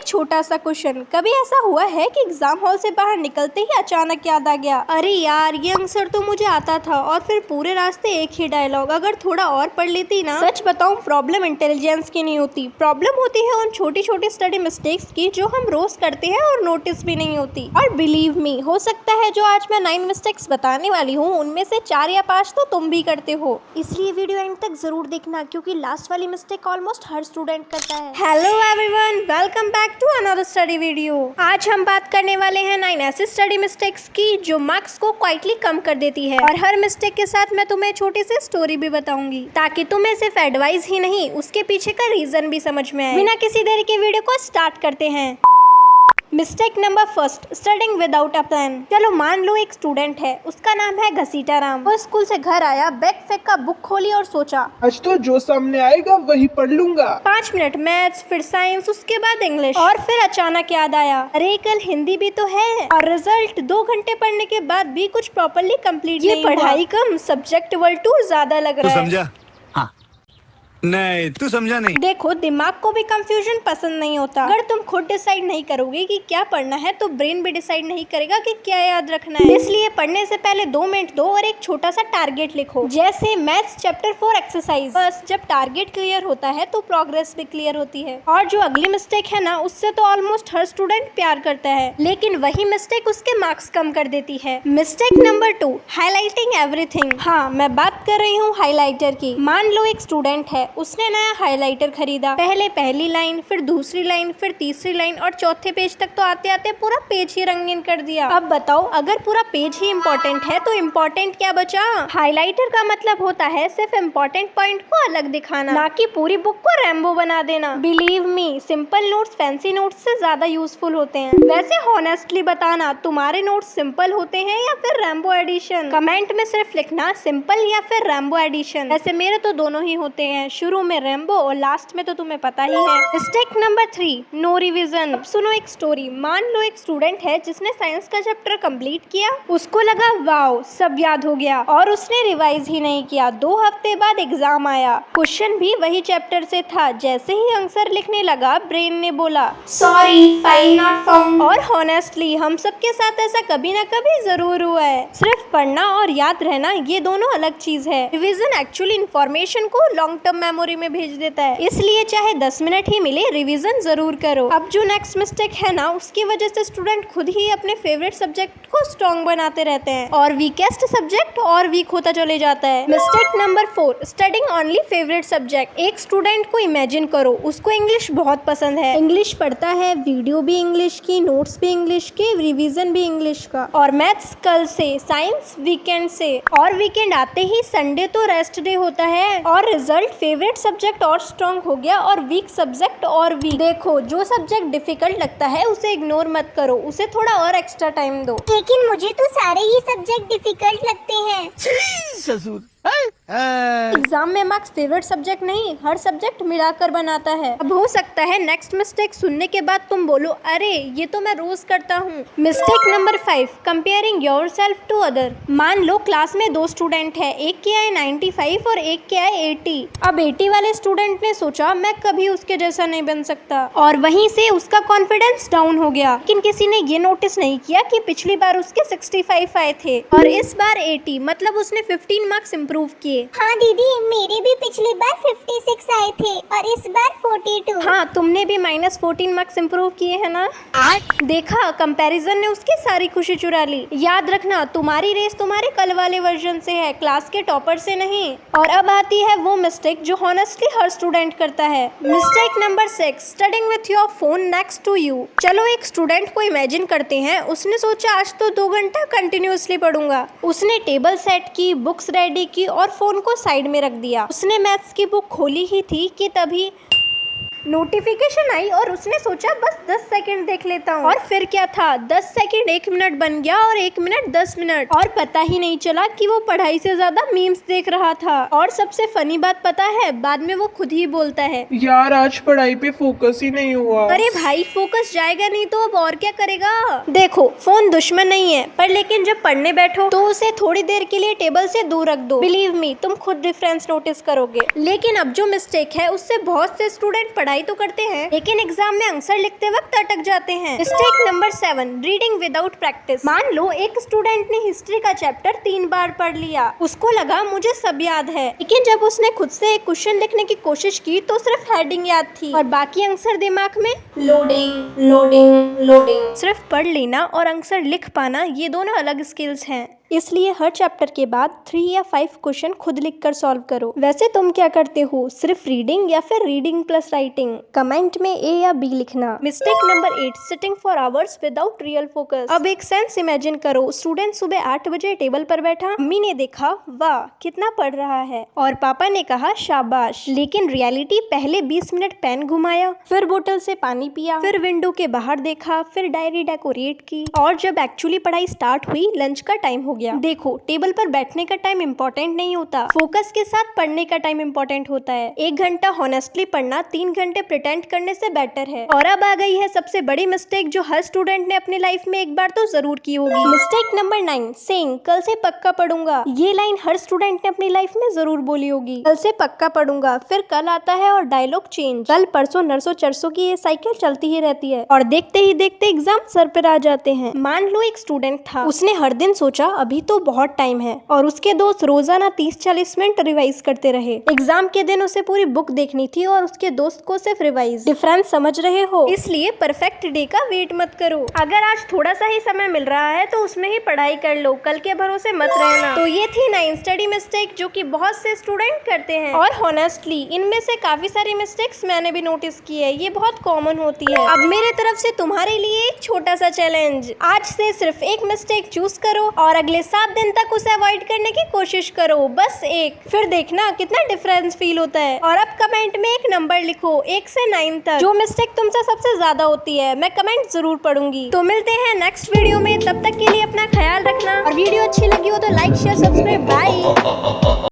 एक छोटा सा क्वेश्चन, कभी ऐसा हुआ है कि एग्जाम हॉल से बाहर निकलते ही अचानक याद आ गया, अरे यार ये आंसर तो मुझे आता था, और फिर पूरे रास्ते एक ही डायलॉग, अगर थोड़ा और पढ़ लेती ना। सच बताऊं, प्रॉब्लम इंटेलिजेंस की नहीं होती, प्रॉब्लम होती है उन छोटी छोटी स्टडी मिस्टेक्स की जो हम रोज करते हैं और नोटिस भी नहीं होती। और बिलीव मी, हो सकता है जो आज मैं 9 मिस्टेक्स बताने वाली हूँ उनमें से 4 या 5 तो तुम भी करते हो, इसलिए वीडियो एंड तक जरूर देखना क्योंकि लास्ट वाली मिस्टेक ऑलमोस्ट हर स्टूडेंट करता है। Hello everyone, welcome back to another study video. आज हम बात करने वाले हैं 9 ऐसी स्टडी मिस्टेक्स की जो मार्क्स को क्वाइटली कम कर देती है, और हर मिस्टेक के साथ मैं तुम्हें छोटी सी स्टोरी भी बताऊंगी ताकि तुम्हें सिर्फ एडवाइस ही नहीं उसके पीछे का रीजन भी समझ में आए। बिना किसी देरी के वीडियो को स्टार्ट करते हैं। Mistake number first, studying without a plan. चलो मान लो एक स्टूडेंट है, उसका नाम है घसीटा राम। वो स्कूल से घर आया, बैग फेंक का बुक खोली और सोचा आज तो जो सामने आएगा वही पढ़ लूंगा। 5 मिनट मैथ्स, फिर साइंस, उसके बाद इंग्लिश, और फिर अचानक याद आया अरे कल हिंदी भी तो है। और रिजल्ट 2 घंटे पढ़ने के बाद भी कुछ प्रॉपर्ली कंप्लीट नहीं हुआ। ये पढ़ाई कम सब्जेक्ट वल्टू ज्यादा लग रहा है। समझा? हाँ। नहीं, तू समझा नहीं। देखो, दिमाग को भी कंफ्यूजन पसंद नहीं होता। अगर तुम खुद डिसाइड नहीं करोगे कि क्या पढ़ना है तो ब्रेन भी डिसाइड नहीं करेगा कि क्या याद रखना है। इसलिए पढ़ने से पहले 2 मिनट दो और एक छोटा सा टारगेट लिखो, जैसे मैथ्स चैप्टर 4 एक्सरसाइज। बस जब टारगेट क्लियर होता है तो प्रोग्रेस भी क्लियर होती है। और जो अगली मिस्टेक है ना, उससे तो ऑलमोस्ट हर स्टूडेंट प्यार करता है, लेकिन वही मिस्टेक उसके मार्क्स कम कर देती है। Mistake number 2, highlighting everything. हाँ, मैं बात कर रही हूँ हाईलाइटर की। मान लो एक स्टूडेंट है, उसने नया हाइलाइटर खरीदा। पहले पहली लाइन, फिर दूसरी लाइन, फिर तीसरी लाइन, और चौथे पेज तक तो आते आते पूरा पेज ही रंगीन कर दिया। अब बताओ, अगर पूरा पेज ही इम्पोर्टेंट है तो इम्पोर्टेंट क्या बचा? हाइलाइटर का मतलब होता है सिर्फ इम्पोर्टेंट पॉइंट को अलग दिखाना, ना कि पूरी बुक को रैम्बो बना देना। Believe me, simple notes fancy notes से ज्यादा यूजफुल होते हैं। वैसे हॉनेस्टली बताना, तुम्हारे नोट्स सिंपल होते हैं या फिर रैम्बो एडिशन? कमेंट में सिर्फ लिखना सिंपल या फिर रैम्बो एडिशन। वैसे मेरे तो दोनों ही होते हैं, शुरू में रैम्बो और लास्ट में तो तुम्हें पता ही है। Mistake number 3, no revision. अब सुनो एक स्टोरी। मान लो एक स्टूडेंट है जिसने साइंस का चैप्टर कंप्लीट किया, उसको लगा वाओ सब याद हो गया, और उसने रिवाइज ही नहीं किया। 2 हफ्ते बाद एग्जाम आया, क्वेश्चन भी वही चैप्टर से था। जैसे ही आंसर लिखने लगा, ब्रेन ने बोला सॉरी फाइल नॉट फाउंड। और हॉनेस्टली हम सबके साथ ऐसा कभी ना कभी जरूर हुआ है। सिर्फ पढ़ना और याद रहना ये दोनों अलग चीज है। रिवीजन एक्चुअली इंफॉर्मेशन को लॉन्ग टर्म मेमोरी में भेज देता है, इसलिए चाहे 10 मिनट ही मिले, रिवीजन जरूर करो। अब जो नेक्स्ट मिस्टेक है ना, उसकी वजह से स्टूडेंट खुद ही अपने फेवरेट सब्जेक्ट को स्ट्रॉन्ग बनाते रहते हैं और वीकेस्ट सब्जेक्ट और वीक होता चले जाता है। Mistake number 4, studying only favourite subject. एक स्टूडेंट को इमेजिन करो, उसको इंग्लिश बहुत पसंद है, इंग्लिश पढ़ता है, वीडियो भी इंग्लिश की, नोट्स भी इंग्लिश के, रिवीजन भी इंग्लिश का, और मैथ्स कल से, साइंस वीकेंड से, और वीकेंड आते ही संडे तो रेस्ट डे होता है, और रिजल्ट फेवरेट सब्जेक्ट और स्ट्रॉन्ग हो गया और वीक सब्जेक्ट और वीक। देखो, जो सब्जेक्ट डिफिकल्ट लगता है उसे इग्नोर मत करो, उसे थोड़ा और एक्स्ट्रा टाइम दो। लेकिन मुझे तो सारे ही सब्जेक्ट डिफिकल्ट लगते हैं। ससुर एग्जाम में मार्क्स फेवरेट सब्जेक्ट नहीं, हर सब्जेक्ट मिलाकर बनाता है। अब हो सकता है नेक्स्ट मिस्टेक सुनने के बाद तुम बोलो अरे ये तो मैं रोज करता हूँ। Mistake number 5, comparing yourself to other. मान लो क्लास में 2 स्टूडेंट है, एक के आए 95 और एक के आए 80। अब 80 वाले स्टूडेंट ने सोचा मैं कभी उसके जैसा नहीं बन सकता, और वहीं से उसका कॉन्फिडेंस डाउन हो गया। लेकिन किसी ने ये नोटिस नहीं किया कि पिछली बार उसके 65 आए थे और इस बार 80, मतलब उसने 15 मार्क्स इम्प्रूव किए। हाँ दीदी, मेरे भी पिछली बार 56 आए थे और इस बार 42। हाँ, तुमने भी -14 मार्क्स इम्प्रूव किए हैं ना। देखा, कंपैरिजन ने उसकी सारी खुशी चुरा ली। याद रखना, तुम्हारी रेस तुम्हारे कल वाले वर्जन से है, क्लास के टॉपर से नहीं। और अब आती है वो मिस्टेक जो हॉनेस्टली हर स्टूडेंट करता है। Mistake number 6, studying with your phone next to you. चलो एक स्टूडेंट को इमेजिन करते हैं, उसने सोचा आज तो 2 घंटा कंटिन्यूअसली पढ़ूंगा। उसने टेबल सेट की, बुक्स रेडी की और फोन को साइड में रख दिया। उसने मैथ्स की बुक खोली ही थी कि तभी नोटिफिकेशन आई और उसने सोचा बस 10 सेकंड देख लेता हूँ। और फिर क्या था, 10 सेकंड 1 मिनट बन गया और 1 मिनट 10 मिनट, और पता ही नहीं चला कि वो पढ़ाई से ज्यादा मीम्स देख रहा था। और सबसे फनी बात पता है, बाद में वो खुद ही बोलता है यार आज पढ़ाई पे फोकस ही नहीं हुआ। अरे भाई, फोकस जाएगा नहीं तो अब और क्या करेगा। देखो, फोन दुश्मन नहीं है, पर लेकिन जब पढ़ने बैठो तो उसे थोड़ी देर के लिए टेबल से दूर रख दो। बिलीव मी, तुम खुद डिफरेंस नोटिस करोगे। लेकिन अब जो मिस्टेक है उससे बहुत से स्टूडेंट पढ़ाई पढ़ाई तो करते हैं लेकिन एग्जाम में आंसर लिखते वक्त अटक जाते हैं। Mistake number 7, reading without practice. मान लो एक स्टूडेंट ने हिस्ट्री का चैप्टर 3 बार पढ़ लिया। उसको लगा मुझे सब याद है, लेकिन जब उसने खुद से एक क्वेश्चन लिखने की कोशिश की तो सिर्फ हेडिंग याद थी और बाकी आंसर दिमाग में लोडिंग लोडिंग लोडिंग। सिर्फ पढ़ लेना और आंसर लिख पाना ये दोनों अलग स्किल्स हैं। इसलिए हर चैप्टर के बाद 3 या 5 क्वेश्चन खुद लिखकर सॉल्व करो। वैसे तुम क्या करते हो, सिर्फ रीडिंग या फिर रीडिंग प्लस राइटिंग? कमेंट में A या B लिखना। Mistake number 8, sitting for hours without real focus. अब एक सेंस इमेजिन करो, स्टूडेंट सुबह 8 बजे टेबल पर बैठा, मम्मी ने देखा वाह कितना पढ़ रहा है और पापा ने कहा शाबाश, लेकिन रियलिटी पहले 20 मिनट पेन घुमाया, फिर बोतल से पानी पिया, फिर विंडो के बाहर देखा, फिर डायरी डेकोरेट की और जब एक्चुअली पढ़ाई स्टार्ट हुई लंच का टाइम हो गया। देखो, टेबल पर बैठने का टाइम इम्पोर्टेंट नहीं होता, फोकस के साथ पढ़ने का टाइम इम्पोर्टेंट होता है। 1 घंटा हॉनेस्टली पढ़ना 3 घंटे प्रिटेंड करने से बेटर है। और अब आ गई है सबसे बड़ी मिस्टेक जो हर स्टूडेंट ने अपनी लाइफ में एक बार तो जरूर की होगी। मिस्टेक नंबर 9, सेइंग कल से पक्का पढ़ूंगा। ये लाइन हर स्टूडेंट ने अपनी लाइफ में जरूर बोली होगी, कल से पक्का पढ़ूंगा, फिर कल आता है और डायलॉग चेंज, कल परसों नरसों चरसों की ये साइकिल चलती ही रहती है और देखते ही देखते एग्जाम सर पर आ जाते हैं। मान लो एक स्टूडेंट था, उसने हर दिन सोचा अभी तो बहुत टाइम है और उसके दोस्त रोजाना 30-40 मिनट रिवाइज करते रहे। एग्जाम के दिन उसे पूरी बुक देखनी थी और उसके दोस्त को सिर्फ रिवाइज। डिफरेंस समझ रहे हो? इसलिए परफेक्ट डे का वेट मत करो। अगर आज थोड़ा सा ही समय मिल रहा है तो उसमें ही पढ़ाई कर लो, कल के भरोसे मत रहना। तो ये थी 9 स्टडी मिस्टेक जो कि बहुत से स्टूडेंट करते हैं और हॉनेस्टली इनमें से काफी सारी मिस्टेक्स मैंने भी नोटिस की है, ये बहुत कॉमन होती है। अब मेरे तरफ से तुम्हारे लिए एक छोटा सा चैलेंज, आज से सिर्फ एक मिस्टेक चूज करो और अगले 7 दिन तक उसे अवॉइड करने की कोशिश करो, बस एक, फिर देखना कितना डिफरेंस फील होता है। और अब कमेंट में एक नंबर लिखो 1 से 9 तक, जो मिस्टेक तुमसे सबसे ज्यादा होती है। मैं कमेंट जरूर पढ़ूंगी। तो मिलते हैं नेक्स्ट वीडियो में, तब तक के लिए अपना ख्याल रखना और वीडियो अच्छी लगी हो तो लाइक शेयर सब्सक्राइब। बाय।